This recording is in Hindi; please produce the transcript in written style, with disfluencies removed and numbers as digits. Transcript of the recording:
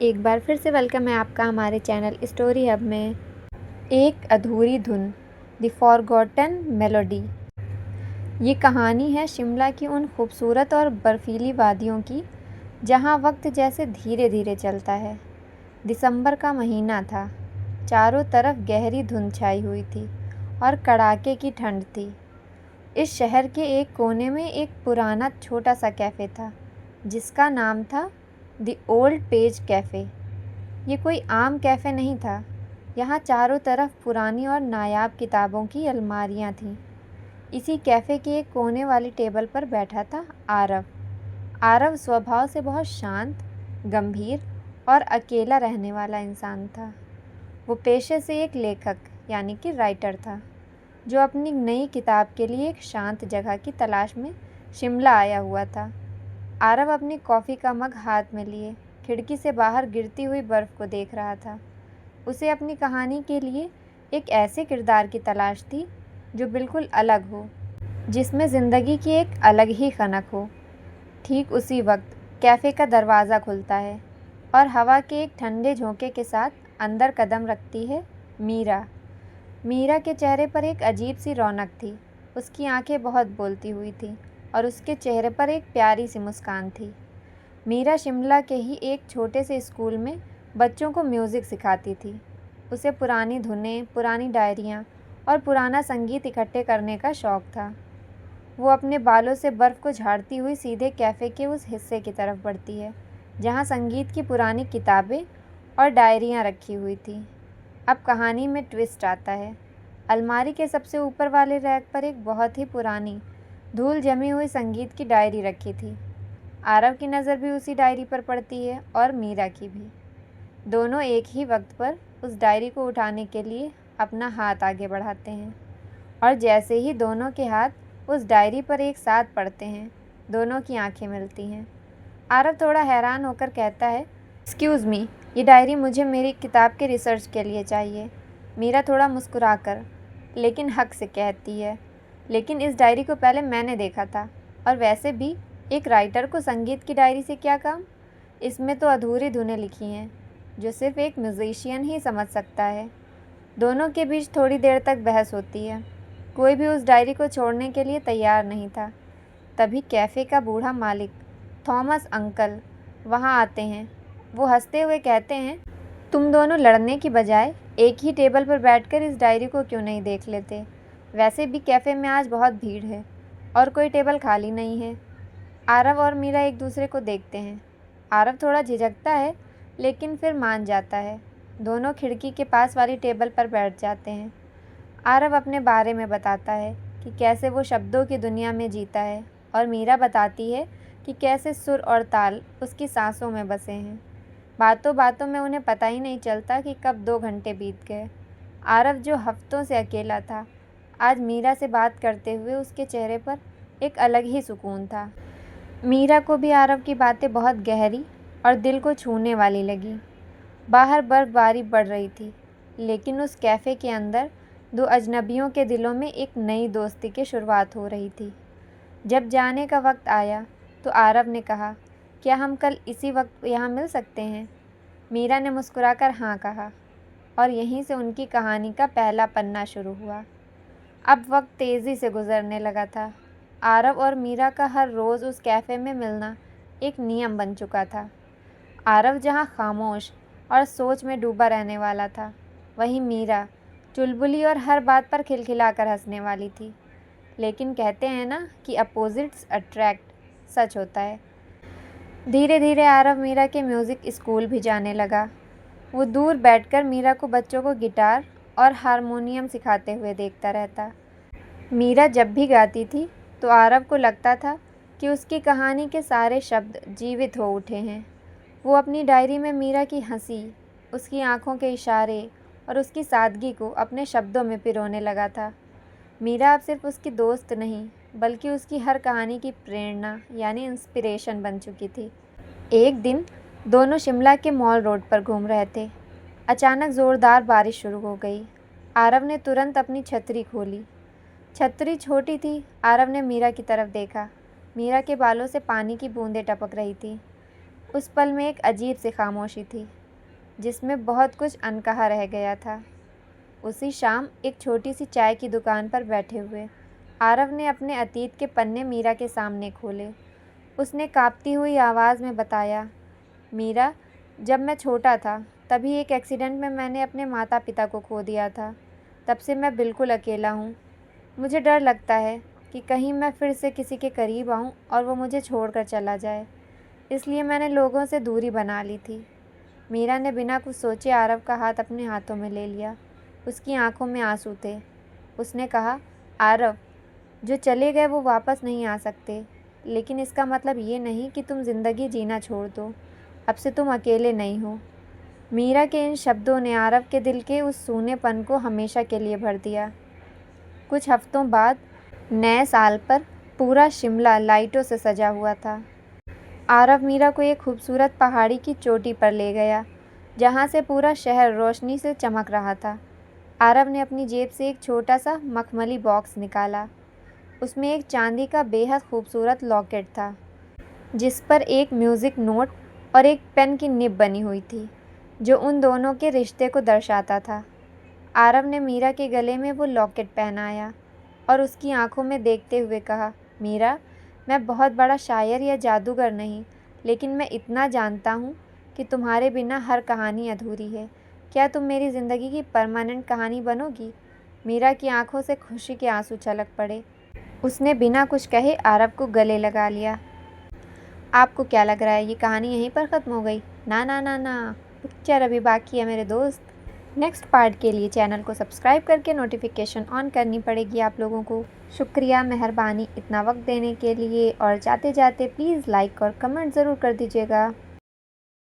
एक बार फिर से वेलकम है आपका हमारे चैनल स्टोरी हब में। एक अधूरी धुन, द फॉरगॉटन मेलोडी। ये कहानी है शिमला की उन खूबसूरत और बर्फीली वादियों की जहाँ वक्त जैसे धीरे धीरे चलता है। दिसंबर का महीना था। चारों तरफ गहरी धुंध छाई हुई थी और कड़ाके की ठंड थी। इस शहर के एक कोने में एक पुराना छोटा सा कैफ़े था जिसका नाम था द ओल्ड पेज कैफ़े। ये कोई आम कैफ़े नहीं था। यहाँ चारों तरफ पुरानी और नायाब किताबों की अलमारियाँ थीं। इसी कैफ़े के एक कोने वाली टेबल पर बैठा था आरव। आरव स्वभाव से बहुत शांत, गंभीर और अकेला रहने वाला इंसान था। वो पेशे से एक लेखक यानी कि राइटर था जो अपनी नई किताब के लिए एक शांत जगह की तलाश में शिमला आया हुआ था। आरव अपनी कॉफ़ी का मग हाथ में लिए खिड़की से बाहर गिरती हुई बर्फ़ को देख रहा था। उसे अपनी कहानी के लिए एक ऐसे किरदार की तलाश थी जो बिल्कुल अलग हो, जिसमें ज़िंदगी की एक अलग ही खनक हो। ठीक उसी वक्त कैफ़े का दरवाज़ा खुलता है और हवा के एक ठंडे झोंके के साथ अंदर कदम रखती है मीरा। मीरा के चेहरे पर एक अजीब सी रौनक थी। उसकी आंखें बहुत बोलती हुई थीं और उसके चेहरे पर एक प्यारी सी मुस्कान थी। मीरा शिमला के ही एक छोटे से स्कूल में बच्चों को म्यूज़िक सिखाती थी। उसे पुरानी धुनें, पुरानी डायरियाँ और पुराना संगीत इकट्ठे करने का शौक़ था। वो अपने बालों से बर्फ़ को झाड़ती हुई सीधे कैफ़े के उस हिस्से की तरफ बढ़ती है जहाँ संगीत की पुरानी किताबें और डायरियाँ रखी हुई थीं। अब कहानी में ट्विस्ट आता है। अलमारी के सबसे ऊपर वाले रैक पर एक बहुत ही पुरानी, धूल जमी हुई संगीत की डायरी रखी थी। आरव की नज़र भी उसी डायरी पर पड़ती है और मीरा की भी। दोनों एक ही वक्त पर उस डायरी को उठाने के लिए अपना हाथ आगे बढ़ाते हैं और जैसे ही दोनों के हाथ उस डायरी पर एक साथ पड़ते हैं, दोनों की आंखें मिलती हैं। आरव थोड़ा हैरान होकर कहता है, एक्सक्यूज़ मी, ये डायरी मुझे मेरी किताब के रिसर्च के लिए चाहिए। मीरा थोड़ा मुस्कुराकर लेकिन हक से कहती है, लेकिन इस डायरी को पहले मैंने देखा था, और वैसे भी एक राइटर को संगीत की डायरी से क्या काम? इसमें तो अधूरी धुनें लिखी हैं जो सिर्फ एक म्यूजिशियन ही समझ सकता है। दोनों के बीच थोड़ी देर तक बहस होती है। कोई भी उस डायरी को छोड़ने के लिए तैयार नहीं था। तभी कैफ़े का बूढ़ा मालिक थॉमस अंकल वहाँ आते हैं। वो हंसते हुए कहते हैं, तुम दोनों लड़ने की बजाय एक ही टेबल पर बैठकर इस डायरी को क्यों नहीं देख लेते? वैसे भी कैफ़े में आज बहुत भीड़ है और कोई टेबल खाली नहीं है। आरव और मीरा एक दूसरे को देखते हैं। आरव थोड़ा झिझकता है लेकिन फिर मान जाता है। दोनों खिड़की के पास वाली टेबल पर बैठ जाते हैं। आरव अपने बारे में बताता है कि कैसे वो शब्दों की दुनिया में जीता है और मीरा बताती है कि कैसे सुर और ताल उसकी सांसों में बसे हैं। बातों बातों में उन्हें पता ही नहीं चलता कि कब 2 घंटे बीत गए। आरव जो हफ्तों से अकेला था, आज मीरा से बात करते हुए उसके चेहरे पर एक अलग ही सुकून था। मीरा को भी आरव की बातें बहुत गहरी और दिल को छूने वाली लगी। बाहर बर्फबारी बढ़ रही थी, लेकिन उस कैफ़े के अंदर 2 अजनबियों के दिलों में एक नई दोस्ती की शुरुआत हो रही थी। जब जाने का वक्त आया तो आरव ने कहा, क्या हम कल इसी वक्त यहाँ मिल सकते हैं? मीरा ने मुस्कुराकर हाँ कहा और यहीं से उनकी कहानी का पहला पन्ना शुरू हुआ। अब वक्त तेज़ी से गुजरने लगा था। आरव और मीरा का हर रोज़ उस कैफ़े में मिलना एक नियम बन चुका था। आरव जहाँ खामोश और सोच में डूबा रहने वाला था, वहीं मीरा चुलबुली और हर बात पर खिलखिलाकर हंसने वाली थी। लेकिन कहते हैं ना कि अपोजिट्स अट्रैक्ट, सच होता है। धीरे धीरे आरव मीरा के म्यूज़िक स्कूल भी जाने लगा। वो दूर बैठकर मीरा को बच्चों को गिटार और हारमोनियम सिखाते हुए देखता रहता। मीरा जब भी गाती थी तो आरव को लगता था कि उसकी कहानी के सारे शब्द जीवित हो उठे हैं। वो अपनी डायरी में मीरा की हंसी, उसकी आंखों के इशारे और उसकी सादगी को अपने शब्दों में पिरोने लगा था। मीरा अब सिर्फ उसकी दोस्त नहीं, बल्कि उसकी हर कहानी की प्रेरणा यानी इंस्पिरेशन बन चुकी थी। एक दिन दोनों शिमला के मॉल रोड पर घूम रहे थे। अचानक ज़ोरदार बारिश शुरू हो गई। आरव ने तुरंत अपनी छतरी खोली। छतरी छोटी थी। आरव ने मीरा की तरफ देखा। मीरा के बालों से पानी की बूंदें टपक रही थी। उस पल में एक अजीब सी खामोशी थी जिसमें बहुत कुछ अनकहा रह गया था। उसी शाम एक छोटी सी चाय की दुकान पर बैठे हुए आरव ने अपने अतीत के पन्ने मीरा के सामने खोले। उसने कांपती हुई आवाज़ में बताया, मीरा, जब मैं छोटा था तभी एक एक्सीडेंट में मैंने अपने माता पिता को खो दिया था। तब से मैं बिल्कुल अकेला हूँ। मुझे डर लगता है कि कहीं मैं फिर से किसी के करीब आऊँ और वो मुझे छोड़कर चला जाए। इसलिए मैंने लोगों से दूरी बना ली थी। मीरा ने बिना कुछ सोचे आरव का हाथ अपने हाथों में ले लिया। उसकी आंखों में आंसू थे। उसने कहा, आरव, जो चले गए वो वापस नहीं आ सकते, लेकिन इसका मतलब ये नहीं कि तुम ज़िंदगी जीना छोड़ दो। अब से तुम अकेले नहीं हो। मीरा के इन शब्दों ने आरव के दिल के उस सूनेपन को हमेशा के लिए भर दिया। कुछ हफ्तों बाद नए साल पर पूरा शिमला लाइटों से सजा हुआ था। आरव मीरा को एक खूबसूरत पहाड़ी की चोटी पर ले गया, जहाँ से पूरा शहर रोशनी से चमक रहा था। आरव ने अपनी जेब से एक छोटा सा मखमली बॉक्स निकाला। उसमें एक चांदी का बेहद खूबसूरत लॉकेट था, जिस पर एक म्यूज़िक नोट और एक पेन की निब बनी हुई थी, जो उन दोनों के रिश्ते को दर्शाता था। आरव ने मीरा के गले में वो लॉकेट पहनाया और उसकी आंखों में देखते हुए कहा, मीरा, मैं बहुत बड़ा शायर या जादूगर नहीं, लेकिन मैं इतना जानता हूँ कि तुम्हारे बिना हर कहानी अधूरी है। क्या तुम मेरी ज़िंदगी की परमानेंट कहानी बनोगी? मीरा की आंखों से खुशी के आंसू छलक पड़े। उसने बिना कुछ कहे आरव को गले लगा लिया। आपको क्या लग रहा है ये कहानी यहीं पर ख़त्म हो गई? ना ना ना ना, पिक्चर अभी बाकी है मेरे दोस्त। नेक्स्ट पार्ट के लिए चैनल को सब्सक्राइब करके नोटिफिकेशन ऑन करनी पड़ेगी आप लोगों को। शुक्रिया, मेहरबानी इतना वक्त देने के लिए, और जाते जाते प्लीज़ लाइक और कमेंट ज़रूर कर दीजिएगा।